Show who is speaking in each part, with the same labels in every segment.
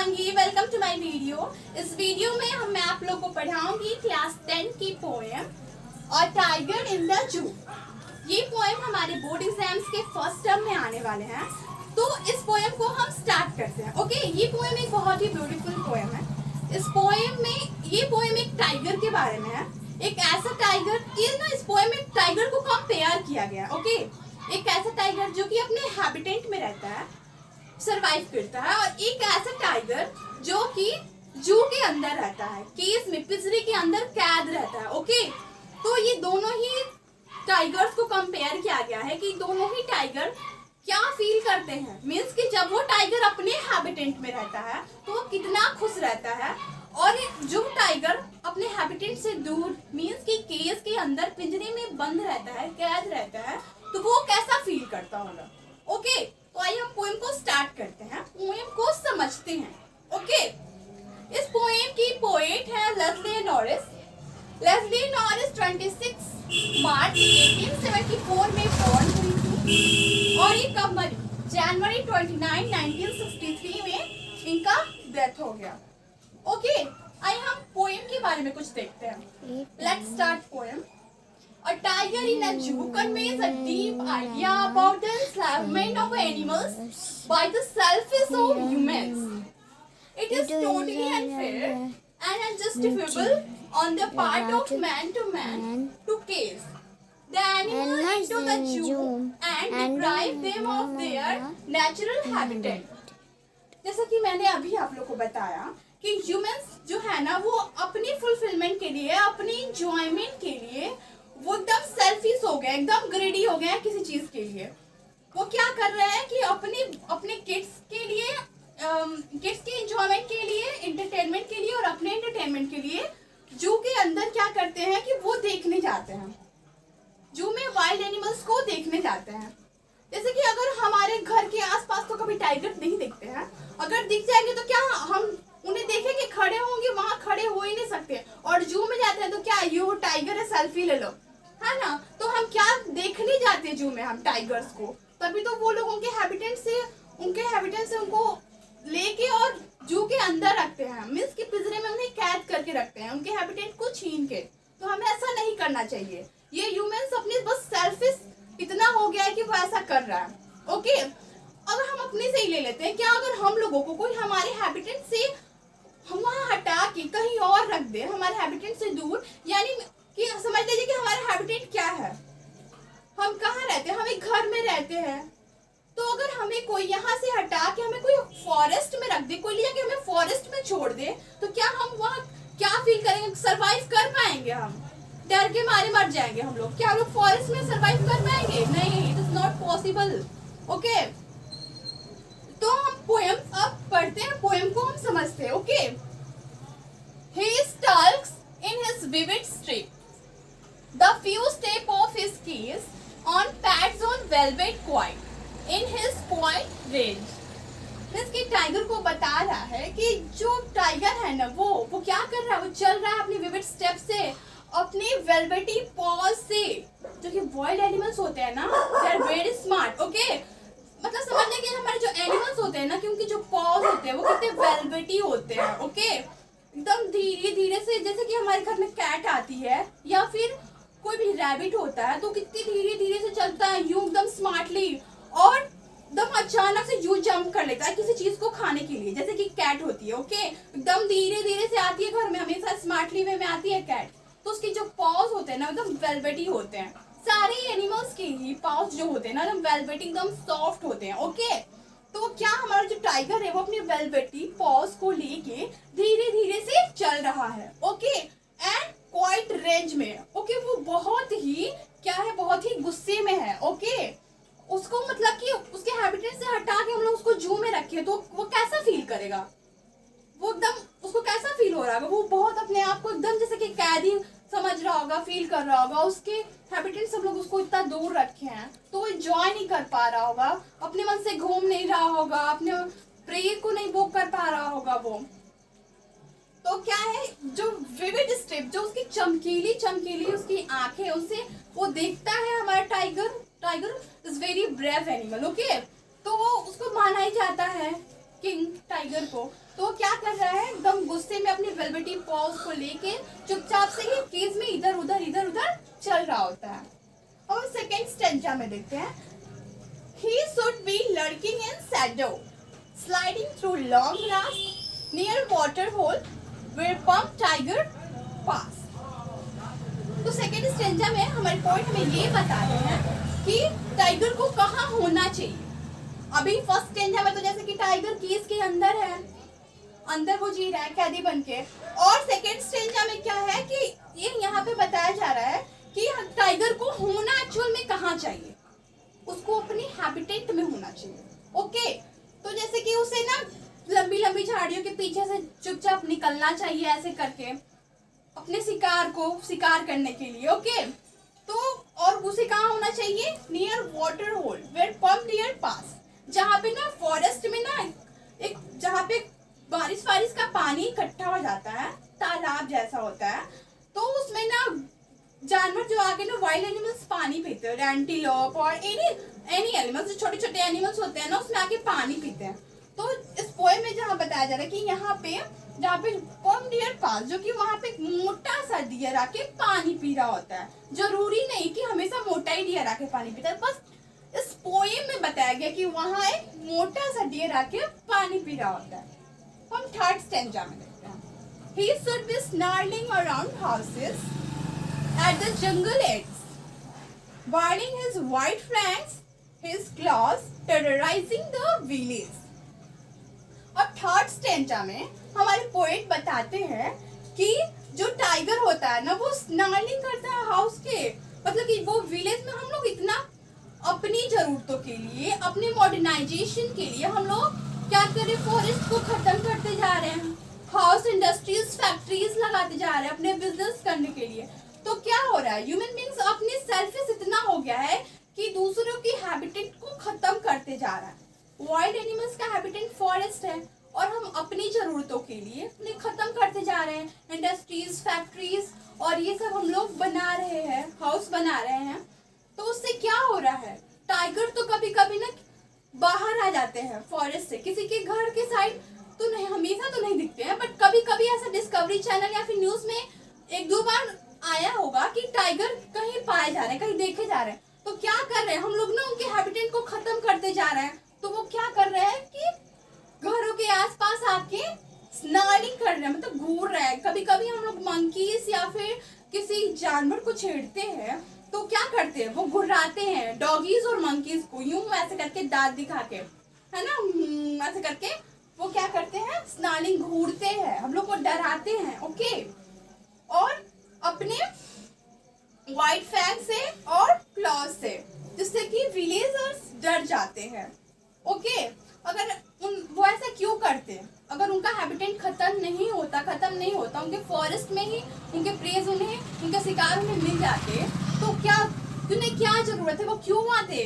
Speaker 1: Shivangi, welcome to my video. इस video में मैं आप लोगों को पढ़ाऊंगी क्लास 10 की पोएम और टाइगर इन द जू। ये पोएम हमारे बोर्ड एग्जाम्स के फर्स्ट टर्म में आने वाले हैं, तो इस पोएम को हम स्टार्ट करते हैं। ओके, ये पोएम एक बहुत ही ब्यूटीफुल पोएम है। इस पोएम में ये पोएम एक टाइगर के बारे में है। एक ऐसा टाइगर, ये ना इस पोएम में टाइगर को कंपेयर किया गया। ओके, एक ऐसा टाइगर जो कि अपने हैबिटेट में रहता है, सरवाइव करता है, और एक ऐसा टाइगर जो कि जू के अंदर रहता है, केज में, पिंजरे के अंदर कैद रहता है। ओके, तो ये दोनों ही टाइगर्स को कंपेयर किया गया है कि दोनों ही टाइगर क्या फील करते हैं। मीन्स कि जब वो टाइगर अपने हैबिटेट में रहता है तो वो कितना खुश रहता है, और जो टाइगर अपने हैबिटेट से दूर, मीन्स कि केज के अंदर पिंजरे में बंद रहता है, कैद रहता है, तो वो कैसा फील करता होगा। ओके, तो आइए हम पोएम को स्टार्ट करते हैं, पोएम को समझते हैं। ओके, इस पोएम की पोएट है लेस्ली नॉरिस। लेस्ली नॉरिस 26 मार्च 1874 में बॉर्न हुई थी, और ये कब मरी? जनवरी 29, 1963 में इनका डेथ हो गया। ओके, आइए हम पोएम के बारे में कुछ देखते हैं। Let's start poem. A tiger in a zoo conveys a deep idea about the enslavement of animals by the selfish of humans. It is totally unfair and unjustifiable on the part of man to case the animals into the zoo and deprive them of their natural habitat. जैसा कि मैंने अभी आप लोग को बताया कि humans जो है ना, वो अपनी फुलफिलमेंट के लिए, अपनी इंजॉयमेंट के लिए वो एकदम सेल्फिश हो गया, एकदम ग्रेडी हो गया किसी चीज के लिए। वो क्या कर रहे हैं कि अपने किड्स के लिए, किड्स के एंजॉयमेंट के लिए, एंटरटेनमेंट के लिए और अपने एंटरटेनमेंट के लिए जू के अंदर क्या करते हैं कि वो देखने जाते हैं, जू में वाइल्ड एनिमल्स को देखने जाते हैं। जैसे कि अगर हमारे घर के आसपास तो कभी टाइगर नहीं दिखते हैं, अगर दिख जाएंगे तो क्या हम उन्हें देखेंगे? खड़े होंगे? वहां खड़े हो ही नहीं सकते। और जू में जाते हैं तो क्या ये टाइगर है, सेल्फी ले लो, है ना? तो हम क्या देखने जाते हैं जू में? हम टाइगर्स को, तभी तो वो लोग उनके हैबिटेट से उनको लेके और जू के अंदर रखते हैं, मीन्स कि पिंजरे में उन्हें कैद करके रखते हैं, उनके हैबिटेट को छीन के। तो हमें ऐसा नहीं करना चाहिए। ये ह्यूमंस अपनी बस सेल्फिश इतना हो गया है कि वो ऐसा कर रहा है। ओके, अगर हम अपने से ही ले लेते हैं, क्या अगर हम लोगों को कोई हमारे हैबिटेट से हम वहाँ हटा के कहीं और रख दे, हमारे हैबिटेट से दूर, यानी कि समझ लीजिए कि हमारा हैबिटेट क्या है, हम कहाँ रहते हैं? हम एक घर में रहते हैं। तो अगर हमें कोई यहाँ से हटा के हमें कोई फॉरेस्ट में रख दे, कोई ले जाके हमें फॉरेस्ट में छोड़ दे, तो क्या हम वहाँ क्या फील करेंगे? सरवाइव कर पाएंगे? हम डर के मारे मर जाएंगे हम लोग। क्या लोग फॉरेस्ट में सरवाइव कर पाएंगे? नहीं, it is not possible. Okay, तो हम पोएम अब पढ़ते हैं, पोएम को हम समझते हैं। Okay, he stalks in his vivid strip, the few step of his keys on pads on velvet quiet in his quiet range. इसकी टाइगर को बता रहा है कि जो टाइगर है ना, वो क्या कर रहा है? वो चल रहा है अपनी विविड स्टेप से, अपनी वेलवेटी पॉज से। जो कि वाइल्ड एनिमल्स होते हैं ना, they are very smart. Okay, मतलब समझने के हमारे जो एनिमल्स होते हैं ना, कि उनके जो पॉज होते हैं वो कितने वेलवेटी होते हैं। ओके, एकदम धीरे धीरे से, जैसे कि हमारे घर में कैट आती है या फिर कोई भी रैबिट होता है, तो कितनी धीरे धीरे से चलता है, यूं एकदम स्मार्टली, और एकदम अचानक से यूं जंप कर लेता है किसी चीज को खाने के लिए, जैसे कि कैट होती है। ओके, एकदम धीरे धीरे से आती है घर में, हमेशा स्मार्टली वे में आती है कैट। तो उसके जो पॉज होते हैं ना, एकदम वेलवेटी होते हैं। सारे एनिमल्स के ही पॉज जो होते हैं ना, एकदम वेलवेटी, एकदम सॉफ्ट होते हैं। ओके, तो क्या हमारा जो टाइगर है वो अपनी वेलवेटी पॉज को लेके धीरे धीरे से चल रहा है। ओके, एंड क्वाइट रेंज में। ओके, वो बहुत ही क्या है, बहुत ही गुस्से में है। ओके, उसको मतलब कि उसके हैबिटेट से हटा के हम लोग उसको जू में रखे तो वो कैसा फील करेगा? वो एकदम, उसको कैसा फील हो रहा होगा? वो बहुत अपने आप को एकदम जैसे कि कैदी समझ रहा होगा, फील कर रहा होगा। उसके हैबिटेट से हम लोग उसको इतना दूर रखे हैं तो वो एंजॉय नहीं कर पा रहा होगा, अपने मन से घूम नहीं रहा होगा, अपने प्रेयर को नहीं वो कर पा रहा होगा। वो तो क्या है, जो विविड स्ट्रिप, जो उसकी चमकीली चमकीली उसकी आंखें, उससे वो देखता है हमारा tiger is very brave animal. Okay, तो वो उसको माना ही जाता है किंग टाइगर को, तो वो क्या कर रहा है, एकदम गुस्से में अपने वेलवेटी पॉज को लेके चुपचाप से ही केज में इधर उधर चल रहा होता है। और सेकेंड स्टेंजा में देखते हैं, he should be lurking in shadow, sliding through long grass near water hole where pump tiger pass। तो सेकेंड स्टेंजा में हमारे पॉइंट में ये बताते हैं कि टाइगर को कहाँ होना चाहिए। अभी फर्स्ट स्टेंजा में तो जैसे कि टाइगर केज के अंदर है, अंदर वो जी रहा है कैदी बन के, और सेकेंड स्टेंजा में क्या है कि ये यहाँ पे बताया जा रहा है कि टाइगर को होना एक्चुअल में कहाँ चाहिए, उसको अपनी हैबिटेट में होना चाहिए। ओके, तो जैसे कि उसे ना लंबी लंबी झाड़ियों के पीछे से चुपचाप निकलना चाहिए ऐसे करके अपने शिकार को शिकार करने के लिए। ओके, तो और उसे कहाँ होना चाहिए, near water hole where pump deer pass, जहाँ पे ना फॉरेस्ट में ना एक जहाँ पे बारिश का पानी इकट्ठा हो जाता है, तालाब जैसा होता है, तो उसमें ना जानवर जो आगे ना वाइल्ड एनिमल्स पानी पीते हैं, एंटीलोप और एनी एनिमल्स, जो छोटे छोटे एनिमल्स होते हैं ना उसमें आके पानी पीते हैं। तो इस पोएम में जहाँ बताया जा रहा है कि यहाँ पे जहाँ पे पम्प डियर पास, जो कि वहाँ पे एक मोटा सा डियर आके पानी पी रहा होता है। जरूरी नहीं कि हमेशा मोटा ही डियर आके पानी पीता है, बस इस पोएम में बताया गया कि वहाँ एक मोटा सा डियर आके पानी पी रहा होता है। हम थर्ड स्टेंजा में देखते हैं, he should be snarling around houses at the jungle ends, burning his white flanks, his claws, terrorizing the village। और थर्ड स्टेंजा में हमारे पोएट बताते हैं कि जो टाइगर होता है ना वो स्नार्लिंग करता है हाउस के, मतलब कि वो विलेज में हम लोग इतना अपनी जरूरतों के लिए, अपने मॉडर्नाइजेशन के लिए हम लोग क्या करें, फॉरेस्ट को खत्म करते जा रहे हैं, हाउस इंडस्ट्रीज फैक्ट्रीज लगाते जा रहे हैं अपने बिजनेस करने के लिए। तो क्या हो रहा है, ह्यूमन बींग्स अपने सेल्फिश इतना हो गया है कि दूसरों की हैबिटेट को खत्म करते जा रहा है। वाइल्ड एनिमल्स का हैबिटेट फॉरेस्ट है और हम अपनी जरूरतों के लिए अपने खत्म करते जा रहे हैं, इंडस्ट्रीज फैक्ट्रीज और ये सब हम लोग बना रहे हैं, हाउस बना रहे हैं। तो उससे क्या हो रहा है, टाइगर तो कभी कभी ना बाहर आ जाते हैं फॉरेस्ट से, किसी के घर के साइड तो नहीं, हमेशा तो नहीं दिखते हैं, बट कभी कभी ऐसा डिस्कवरी चैनल या फिर न्यूज में एक दो बार आया होगा कि टाइगर कहीं पाए जा रहे हैं, कहीं देखे जा रहे हैं। तो क्या कर रहे हैं हम लोग ना, उनके हैबिटेट को खत्म करते जा रहे हैं। तो वो क्या कर रहे हैं कि घरों के आसपास आके स्नार्लिंग कर रहे हैं, मतलब घूर रहे हैं। कभी कभी हम लोग मंकीज या फिर किसी जानवर को छेड़ते हैं तो क्या करते हैं, वो घुर्राते हैं डॉगीज और मंकीज को, यूं ऐसे करके दांत दिखा के, है ना, ऐसे करके वो क्या करते हैं, स्नार्लिंग घूरते हैं, हम लोग को डराते हैं। ओके, और अपने व्हाइट फैंग से और क्लॉज से, जिससे कि विलेजर्स डर जाते हैं। ओके, अगर वो ऐसा क्यों करते हैं, अगर उनका हैबिटेट खत्म नहीं होता, उनके फॉरेस्ट में ही उनके प्रेज उनके शिकार उन्हें मिल जाते, तो क्या उन्हें क्या जरूरत है, वो क्यों आते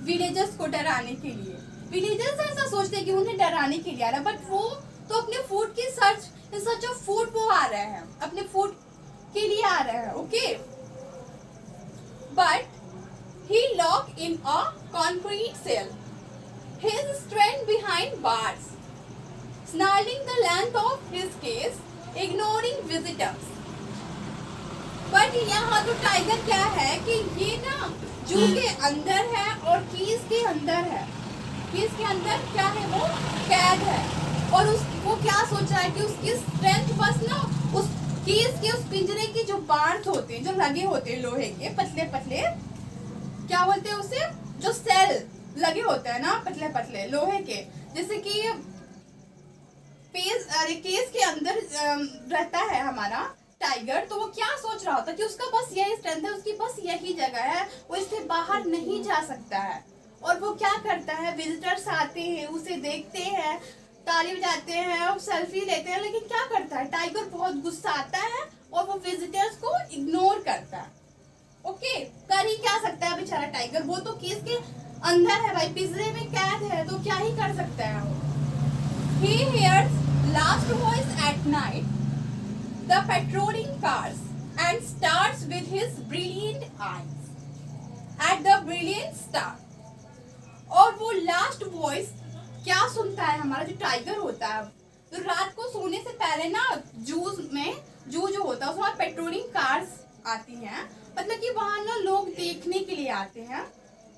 Speaker 1: विलेजर्स को डराने के लिए। विलेजर्स ऐसा सोचते हैं कि उन्हें डराने के लिए आ रहा है, बट वो तो अपने फूड की सर्च ऑफ फूड वो आ रहे हैं, अपने फूड के लिए आ रहे हैं। Okay, but he lock in a concrete cell, his strength behind bars, snarling the length of his cage, ignoring visitors। But यहाँ तो टाइगर क्या है कि ये ना जू के अंदर है और कीज के अंदर है, कीज के अंदर क्या है, वो कैद है, और वो क्या सोच रहा है कि उसकी स्ट्रेंथ बस ना उस कीज के, उस पिंजरे के जो बार्स होते हैं, जो लगे होते हैं लोहे के पतले पतले, क्या बोलते हैं उसे, जो सेल लगे होते हैं ना पतले पतले लोहे के, जैसे कि केस के अंदर रहता है हमारा टाइगर। तो वो क्या सोच रहा होता है कि उसका बस यही स्ट्रेंथ है, उसकी बस यही जगह है, वो इससे बाहर नहीं जा सकता है। और वो क्या करता है, विजिटर्स आते हैं, उसे देखते हैं, ताली बजाते हैं, सेल्फी लेते हैं, लेकिन क्या करता है टाइगर, बहुत गुस्सा आता है और वो विजिटर्स को इग्नोर करता है। ओके, कर ही क्या सकता है बेचारा टाइगर, वो तो केस के अंदर है भाई, पिंजरे में कैद है, तो क्या ही कर सकता है वो। He hears last voice at night, the patrolling cars, and starts with his brilliant eyes at the brilliant star। और वो लास्ट वॉइस क्या सुनता है, हमारा जो टाइगर होता है, तो रात को सोने से पहले ना जू जो होता है उसमें पेट्रोलिंग कार्स आती हैं, मतलब कि वहाँ ना लोग देखने के लिए आते हैं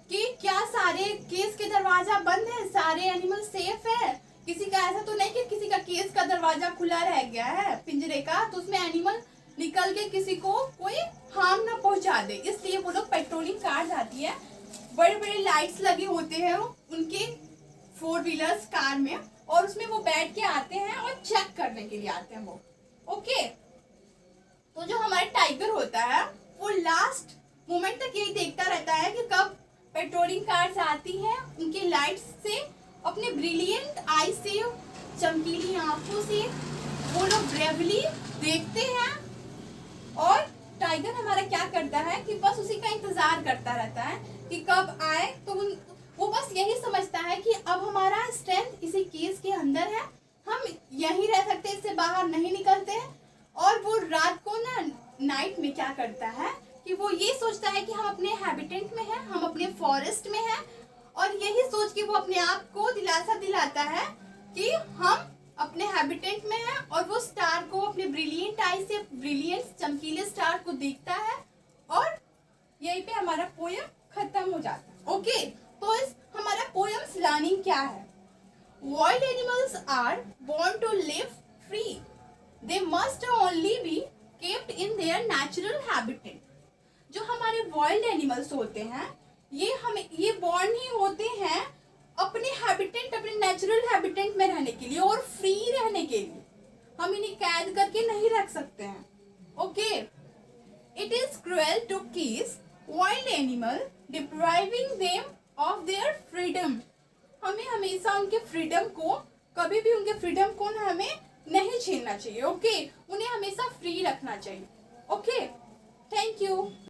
Speaker 1: कि क्या सारे केस के दरवाजा बंद है, सारे एनिमल सेफ है, किसी का ऐसा तो नहीं कि किसी का केस का दरवाजा खुला रह गया है पिंजरे का, तो उसमें एनिमल निकल के किसी को कोई हार्म ना पहुंचा दे, इसलिए वो लोग पेट्रोलिंग कार्स आती है, बड़े बड़े लाइट्स लगे होते हैं उनके 4 व्हीलर्स कार में, और उसमें वो बैठ के आते हैं और चेक करने के लिए आते हैं वो। ओके, तो जो हमारा टाइगर होता है वो लास्ट मोमेंट तक यही देखता रहता है कि कब पेट्रोलिंग कार्स आती हैं, उनके लाइट्स से, अपने ब्रिलियंट आई से, चमकीली आंखों से वो लोग ब्रेवली देखते हैं, और टाइगर हमारा क्या करता है कि बस उसी का इंतजार करता रहता है कि कब आए, तो वो बस यही समझता है कि अब हमारा स्ट्रेंथ इसी केस के अंदर है, हम यहीं रह सकते, इससे बाहर नहीं निकलते हैं। और वो रात को ना नाइट में क्या करता है कि वो ये सोचता है कि हम अपने हैबिटेट में हैं, हम अपने फॉरेस्ट में हैं, और यही सोच के वो अपने आप को दिलासा दिलाता है कि हम अपने हैबिटेट में हैं, और वो स्टार को अपने ब्रिलियंट आई से, ब्रिलियंट चमकीले स्टार को देखता है, और यहीं पे हमारा पोयम खत्म हो जाता है। ओके, तो इस हमारा पोयम्स लर्निंग क्या है? Wild animals are born to live free. They must only be kept in their natural habitat. जो हमारे वाइल्ड एनिमल्स होते हैं ये बॉर्न ही होते हैं अपने हैबिटेट, अपने नेचुरल हैबिटेट में रहने के लिए और फ्री रहने के लिए, हम इन्हें कैद करके नहीं रख सकते हैं। Okay, it is cruel to kiss wild animal depriving them of their freedom. हमें हमेशा उनके फ्रीडम को, कभी भी उनके फ्रीडम को ना हमें नहीं छीनना चाहिए। ओके, उन्हें हमेशा फ्री रखना चाहिए। Okay, thank you.